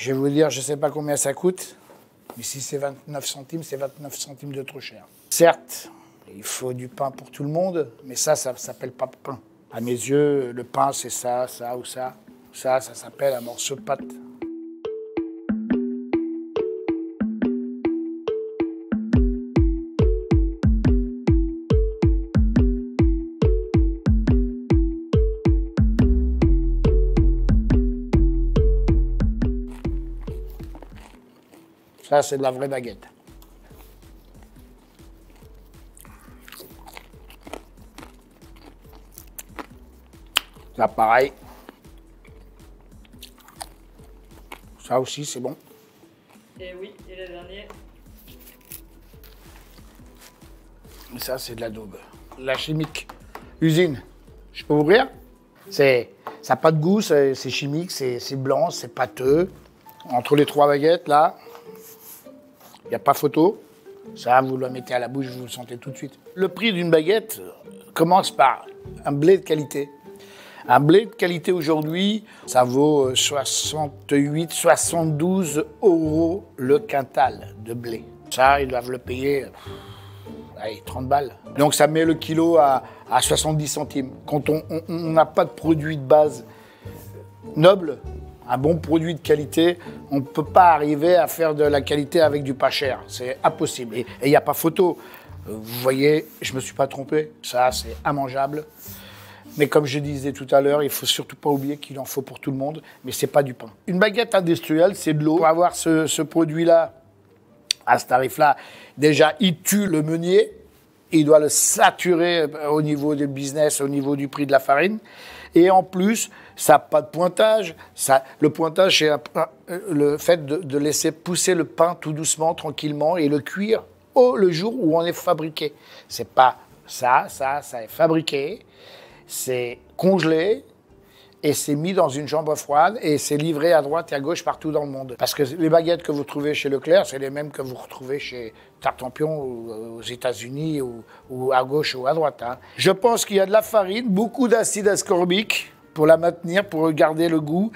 Je vais vous dire, je ne sais pas combien ça coûte, mais si c'est 29 centimes, c'est 29 centimes de trop cher. Certes, il faut du pain pour tout le monde, mais ça ne s'appelle pas pain. À mes yeux, le pain, c'est ça, ça ou ça. Ça s'appelle un morceau de pâte. Ça, c'est de la vraie baguette. Ça, pareil. Ça aussi, c'est bon. Et oui, et le dernier. Ça, c'est de la daube. La chimique. Usine. Je peux ouvrir? Ça n'a pas de goût, c'est chimique, c'est blanc, c'est pâteux. Entre les trois baguettes, là, il n'y a pas photo. Ça, vous le mettez à la bouche, vous le sentez tout de suite. Le prix d'une baguette commence par un blé de qualité. Un blé de qualité aujourd'hui, ça vaut 68, 72 € le quintal de blé. Ça, ils doivent le payer, allez, 30 balles. Donc ça met le kilo à 70 centimes. Quand on n'a pas de produit de base noble, un bon produit de qualité, on ne peut pas arriver à faire de la qualité avec du pas cher. C'est impossible. Et il n'y a pas photo. Vous voyez, je ne me suis pas trompé. Ça, c'est immangeable. Mais comme je disais tout à l'heure, il ne faut surtout pas oublier qu'il en faut pour tout le monde, mais ce n'est pas du pain. Une baguette industrielle, c'est de l'eau. Pour avoir ce produit-là, à ce tarif-là, déjà, il tue le meunier. Il doit le saturer au niveau du business, au niveau du prix de la farine. Et en plus, ça n'a pas de pointage. Le pointage, c'est le fait de laisser pousser le pain tout doucement, tranquillement, et le cuire le jour où on est fabriqué. C'est pas ça est fabriqué, c'est congelé, et c'est mis dans une chambre froide, et c'est livré à droite et à gauche partout dans le monde. Parce que les baguettes que vous trouvez chez Leclerc, c'est les mêmes que vous retrouvez chez Tartampion ou aux États-Unis ou à gauche ou à droite. Hein. Je pense qu'il y a de la farine, beaucoup d'acide ascorbique pour la maintenir, pour garder le goût.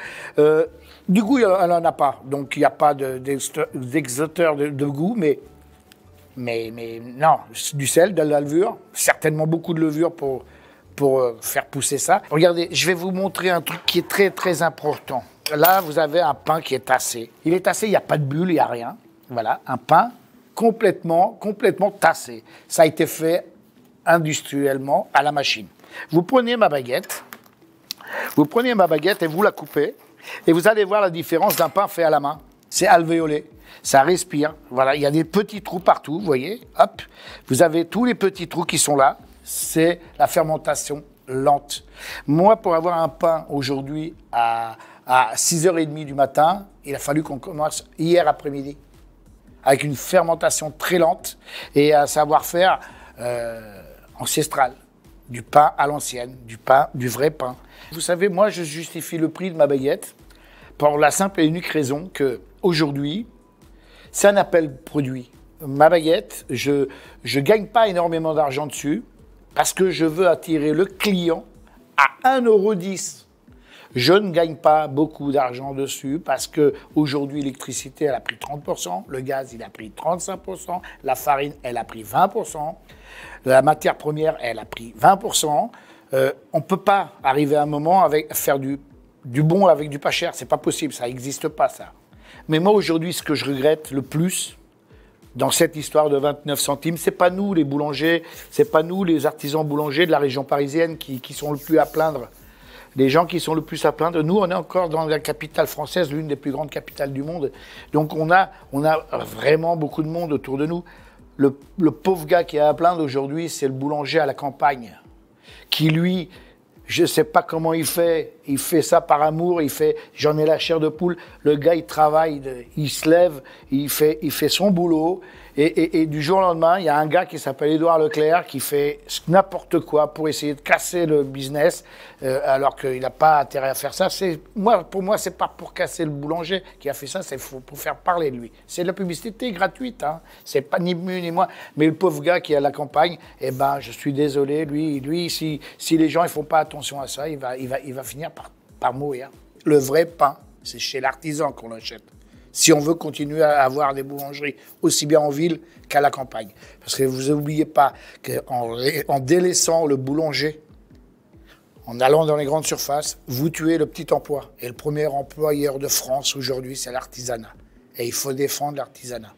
Du goût, elle n'en a pas, donc il n'y a pas d'exoteur de goût, mais non, du sel, de la levure, certainement beaucoup de levure pour faire pousser ça. Regardez, je vais vous montrer un truc qui est très très important. Là, vous avez un pain qui est tassé. Il est tassé, il n'y a pas de bulle, il n'y a rien. Voilà, un pain complètement tassé. Ça a été fait industriellement à la machine. Vous prenez ma baguette et vous la coupez. Et vous allez voir la différence d'un pain fait à la main. C'est alvéolé, ça respire. Voilà, il y a des petits trous partout, vous voyez. Hop, vous avez tous les petits trous qui sont là. C'est la fermentation lente. Moi, pour avoir un pain aujourd'hui à 6h30 du matin, il a fallu qu'on commence hier après-midi, avec une fermentation très lente et un savoir-faire ancestral, du pain à l'ancienne, du vrai pain. Vous savez, moi, je justifie le prix de ma baguette pour la simple et unique raison que aujourd'hui, c'est un appel produit. Ma baguette, je gagne pas énormément d'argent dessus, parce que je veux attirer le client à 1,10 €. Je ne gagne pas beaucoup d'argent dessus parce qu'aujourd'hui, l'électricité, elle a pris 30%, le gaz, il a pris 35%, la farine, elle a pris 20%, la matière première, elle a pris 20%. On ne peut pas arriver à un moment à faire du bon avec du pas cher. C'est pas possible, ça n'existe pas, ça. Mais moi, aujourd'hui, ce que je regrette le plus, dans cette histoire de 29 centimes, c'est pas nous les boulangers, c'est pas nous les artisans boulangers de la région parisienne qui sont le plus à plaindre. Les gens qui sont le plus à plaindre, nous on est encore dans la capitale française, l'une des plus grandes capitales du monde. Donc on a vraiment beaucoup de monde autour de nous. Le pauvre gars qui est à plaindre aujourd'hui, c'est le boulanger à la campagne, qui lui, je sais pas comment il fait ça par amour, j'en ai la chair de poule, le gars il travaille, il se lève, il fait son boulot, et du jour au lendemain, il y a un gars qui s'appelle Édouard Leclerc qui fait n'importe quoi pour essayer de casser le business, alors qu'il n'a pas intérêt à faire ça. Pour moi, c'est pas pour casser le boulanger qui a fait ça, c'est pour faire parler de lui. C'est de la publicité gratuite, hein. C'est pas ni mieux ni moins. Mais le pauvre gars qui est à la campagne, eh ben, je suis désolé, lui, si les gens ne font pas attention à ça, il va finir par mourir. Le vrai pain, c'est chez l'artisan qu'on l'achète. Si on veut continuer à avoir des boulangeries, aussi bien en ville qu'à la campagne. Parce que vous n'oubliez pas qu'en délaissant le boulanger, en allant dans les grandes surfaces, vous tuez le petit emploi. Et le premier employeur de France aujourd'hui, c'est l'artisanat. Et il faut défendre l'artisanat.